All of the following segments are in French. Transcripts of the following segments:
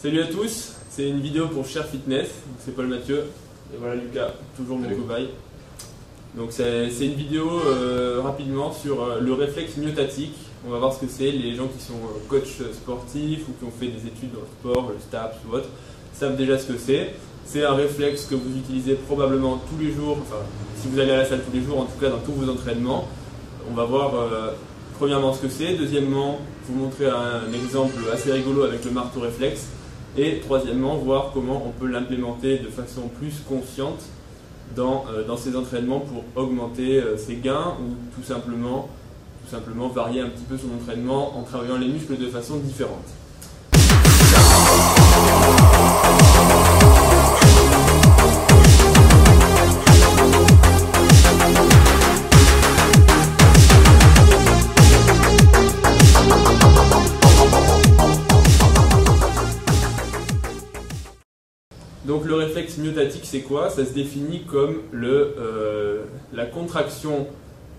Salut à tous, c'est une vidéo pour Cher Fitness, c'est Paul Mathieu, et voilà Lucas, toujours mon cobaye. Donc c'est une vidéo rapidement sur le réflexe myotatique. On va voir ce que c'est. Les gens qui sont coach sportifs ou qui ont fait des études dans le sport, le STAPS ou autre, savent déjà ce que c'est. C'est un réflexe que vous utilisez probablement tous les jours, enfin si vous allez à la salle tous les jours, en tout cas dans tous vos entraînements. On va voir premièrement ce que c'est, deuxièmement vous montrer un exemple assez rigolo avec le marteau réflexe, et troisièmement voir comment on peut l'implémenter de façon plus consciente dans ses entraînements pour augmenter ses gains ou tout simplement varier un petit peu son entraînement en travaillant les muscles de façon différente. Donc le réflexe myotatique, c'est quoi? Ça se définit comme la contraction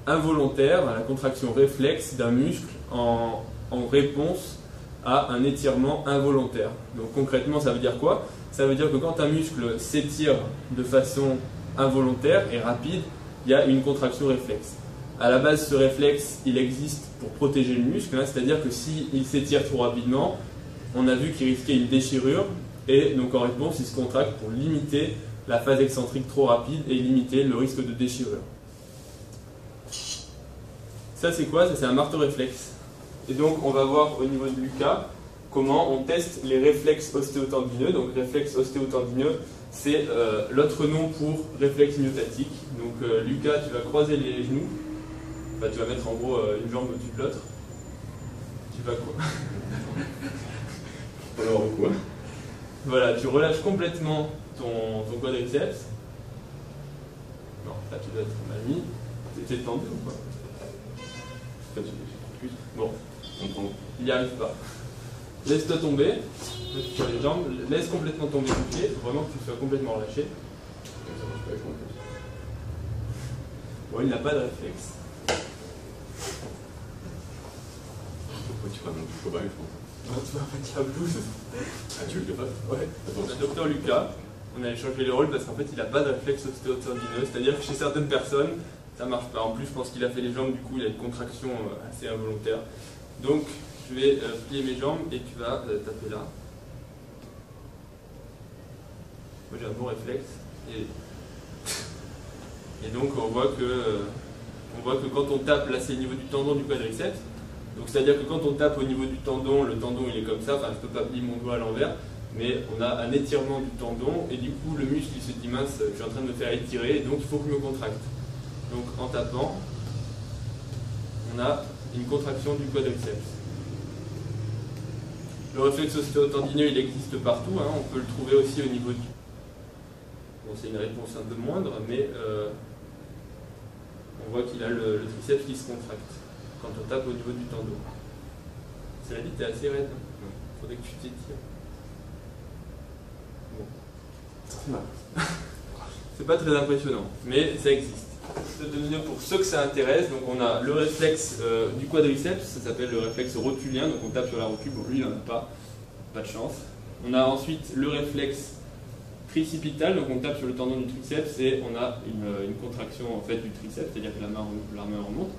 involontaire, la contraction réflexe d'un muscle en réponse à un étirement involontaire. Donc concrètement, ça veut dire quoi? Ça veut dire que quand un muscle s'étire de façon involontaire et rapide, il y a une contraction réflexe. À la base, ce réflexe, il existe pour protéger le muscle, c'est-à-dire que s'il s'étire trop rapidement, on a vu qu'il risquait une déchirure. Et donc en réponse, il se contracte pour limiter la phase excentrique trop rapide et limiter le risque de déchirure. Ça c'est quoi? Ça c'est un marteau réflexe. Et donc on va voir au niveau de Lucas comment on teste les réflexes ostéotendineux. Donc réflexe ostéotendineux, c'est l'autre nom pour réflexe myotatique. Donc Lucas, tu vas croiser les genoux. Enfin, tu vas mettre en gros une jambe au-dessus de l'autre. Tu vas quoi? Alors quoi? Voilà, tu relâches complètement ton quadriceps. Non, là tu dois être mal mis. T'es tendu ou quoi? Bon, il n'y arrive pas. Laisse-toi tomber, sur les jambes, laisse complètement tomber tes pieds, il faut vraiment que tu sois complètement relâché. Bon, il n'a pas de réflexe. Pourquoi tu vas mon petit cobaye, je pense? Non, tu vas pas dire blues. Ah, tu le fais pas? Ouais. Le docteur Lucas, on a échangé les rôles parce qu'en fait il n'a pas de réflexe ostéotendineux, c'est-à-dire que chez certaines personnes, ça marche pas. En plus, je pense qu'il a fait les jambes, du coup il a une contraction assez involontaire. Donc, je vais plier mes jambes et tu vas taper là. Moi j'ai un bon réflexe. Et donc on voit que quand on tape, là c'est le niveau du tendon du quadriceps. Donc c'est-à-dire que quand on tape au niveau du tendon, le tendon il est comme ça, enfin je ne peux pas plier mon doigt à l'envers, mais on a un étirement du tendon et du coup le muscle il se dit mince, je suis en train de me faire étirer et donc il faut que je me contracte. Donc en tapant, on a une contraction du quadriceps. Le réflexe ostéotendineux il existe partout, on peut le trouver aussi au niveau du... Bon c'est une réponse un peu moindre, mais on voit qu'il a le triceps qui se contracte quand on tape au niveau du tendon. Cela dit, t'es assez raide. Il faudrait que tu t'étires. Bon. Ça fait mal. C'est pas très impressionnant, mais ça existe. Pour ceux que ça intéresse, donc on a le réflexe du quadriceps, ça s'appelle le réflexe rotulien, donc on tape sur la rotule, bon lui il n'en a pas de chance. On a ensuite le réflexe tricipital, donc on tape sur le tendon du triceps et on a une contraction en fait du triceps, c'est-à-dire que la main remonte.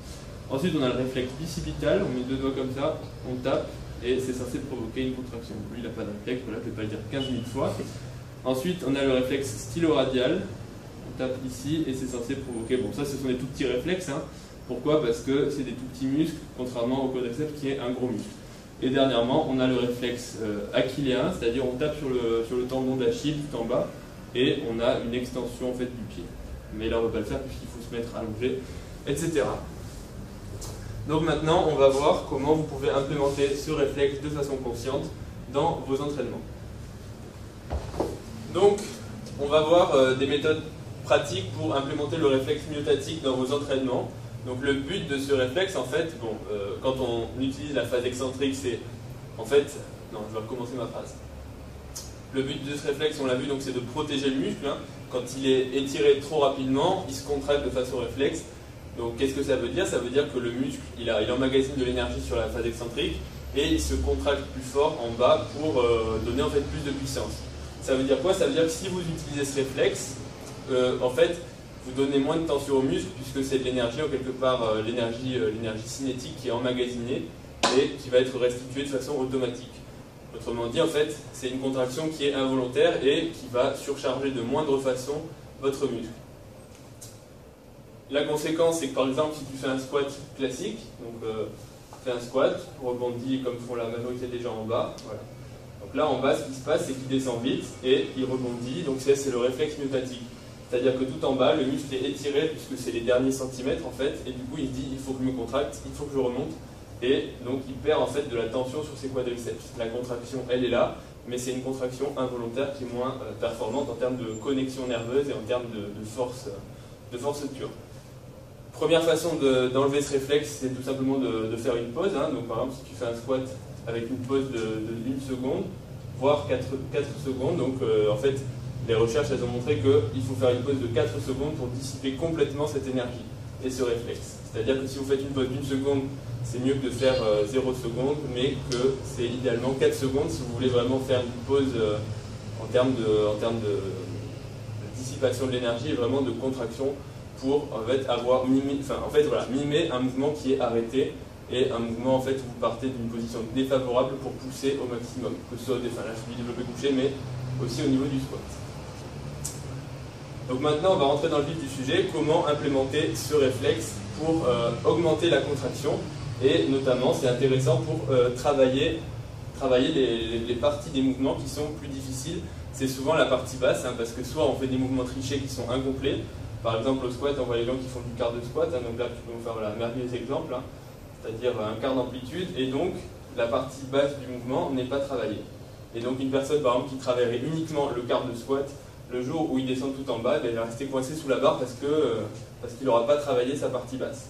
Ensuite, on a le réflexe bicipital, on met deux doigts comme ça, on tape et c'est censé provoquer une contraction. Lui, il n'a pas de réflexe, voilà, je ne vais pas le dire 15 000 fois. Ensuite, on a le réflexe stylo-radial, on tape ici et c'est censé provoquer. Bon, ça, ce sont des tout petits réflexes. Pourquoi? Parce que c'est des tout petits muscles, contrairement au quadriceps qui est un gros muscle. Et dernièrement, on a le réflexe achilléen, c'est-à-dire on tape sur le tendon d'Achille tout en bas et on a une extension en fait du pied. Mais là, on ne va pas le faire puisqu'il faut se mettre allongé, etc. Donc maintenant, on va voir comment vous pouvez implémenter ce réflexe de façon consciente dans vos entraînements. Donc, on va voir des méthodes pratiques pour implémenter le réflexe myotatique dans vos entraînements. Donc le but de ce réflexe, en fait, quand on utilise la phase excentrique, c'est en fait... Non, je vais recommencer ma phrase. Le but de ce réflexe, on l'a vu, c'est de protéger le muscle. Quand il est étiré trop rapidement, il se contracte de façon réflexe. Donc qu'est-ce que ça veut dire? Ça veut dire que le muscle, il emmagasine de l'énergie sur la phase excentrique et il se contracte plus fort en bas pour donner en fait plus de puissance. Ça veut dire quoi? Ça veut dire que si vous utilisez ce réflexe, en fait, vous donnez moins de tension au muscle puisque c'est de l'énergie, en quelque part l'énergie cinétique qui est emmagasinée et qui va être restituée de façon automatique. Autrement dit, en fait, c'est une contraction qui est involontaire et qui va surcharger de moindre façon votre muscle. La conséquence, c'est que par exemple, si tu fais un squat classique, donc tu fais un squat, tu rebondis comme font la majorité des gens en bas, voilà. Donc là, en bas, ce qui se passe, c'est qu'il descend vite et il rebondit, donc c'est le réflexe myotatique. C'est-à-dire que tout en bas, le muscle est étiré puisque c'est les derniers centimètres en fait, et du coup, il se dit, il faut que je me contracte, il faut que je remonte. Et donc il perd en fait de la tension sur ses quadriceps. La contraction, elle est là, mais c'est une contraction involontaire qui est moins performante en termes de connexion nerveuse et en termes de force pure. Première façon d'enlever ce réflexe, c'est tout simplement de faire une pause. Hein. Donc par exemple, si tu fais un squat avec une pause de 1 seconde, voire 4 secondes, donc en fait, les recherches elles ont montré qu'il faut faire une pause de 4 secondes pour dissiper complètement cette énergie et ce réflexe. C'est-à-dire que si vous faites une pause d'1 seconde, c'est mieux que de faire 0 secondes, mais que c'est idéalement 4 secondes si vous voulez vraiment faire une pause en termes de dissipation de l'énergie et vraiment de contraction pour en fait, mimer un mouvement qui est arrêté et un mouvement en fait, où vous partez d'une position défavorable pour pousser au maximum, que ce soit là je suis développé couché, mais aussi au niveau du squat. Donc maintenant on va rentrer dans le vif du sujet, comment implémenter ce réflexe pour augmenter la contraction. Et notamment, c'est intéressant pour travailler les parties des mouvements qui sont plus difficiles. C'est souvent la partie basse, hein, parce que soit on fait des mouvements trichés qui sont incomplets. Par exemple, au squat, on voit les gens qui font du quart de squat. Hein, donc là, tu peux me faire un merveilleux exemple, hein, c'est-à-dire un quart d'amplitude. Et donc, la partie basse du mouvement n'est pas travaillée. Et donc, une personne, par exemple, qui travaillerait uniquement le quart de squat, le jour où il descend tout en bas, ben, il va rester coincé sous la barre parce qu'il n'aura pas travaillé sa partie basse.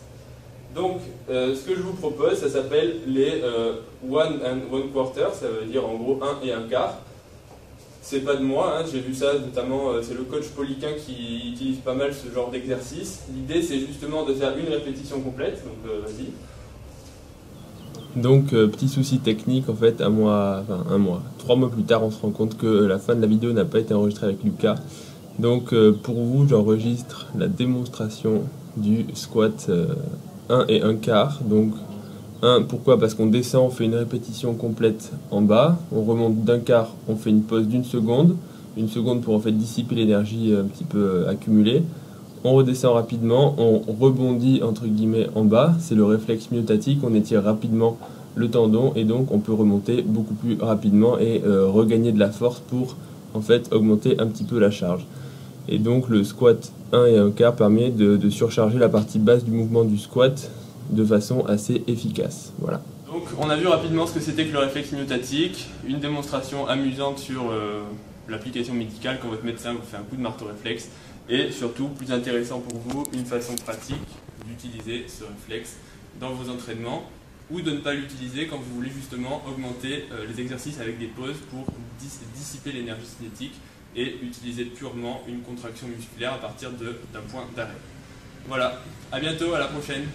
Donc, ce que je vous propose, ça s'appelle les 1 and 1 quarter, ça veut dire en gros 1 et 1 quart. C'est pas de moi, hein, j'ai vu ça notamment, c'est le coach Poliquin qui utilise pas mal ce genre d'exercice. L'idée, c'est justement de faire une répétition complète, donc vas-y. Donc, petit souci technique, en fait, 3 mois plus tard, on se rend compte que la fin de la vidéo n'a pas été enregistrée avec Lucas. Donc, pour vous, j'enregistre la démonstration du squat 1 et 1 quart. Donc, 1, pourquoi? Parce qu'on descend, on fait une répétition complète en bas, on remonte d'un quart, on fait une pause d'1 seconde. 1 seconde pour en fait dissiper l'énergie un petit peu accumulée. On redescend rapidement, on rebondit entre guillemets en bas, c'est le réflexe myotatique, on étire rapidement le tendon et donc on peut remonter beaucoup plus rapidement et regagner de la force pour en fait augmenter un petit peu la charge. Et donc le squat 1 et 1 quart permet de surcharger la partie basse du mouvement du squat de façon assez efficace. Voilà. Donc on a vu rapidement ce que c'était que le réflexe myotatique, une démonstration amusante sur l'application médicale quand votre médecin vous fait un coup de marteau réflexe. Et surtout, plus intéressant pour vous, une façon pratique d'utiliser ce réflexe dans vos entraînements ou de ne pas l'utiliser quand vous voulez justement augmenter les exercices avec des pauses pour dissiper l'énergie cinétique et utiliser purement une contraction musculaire à partir d'un point d'arrêt. Voilà, à bientôt, à la prochaine.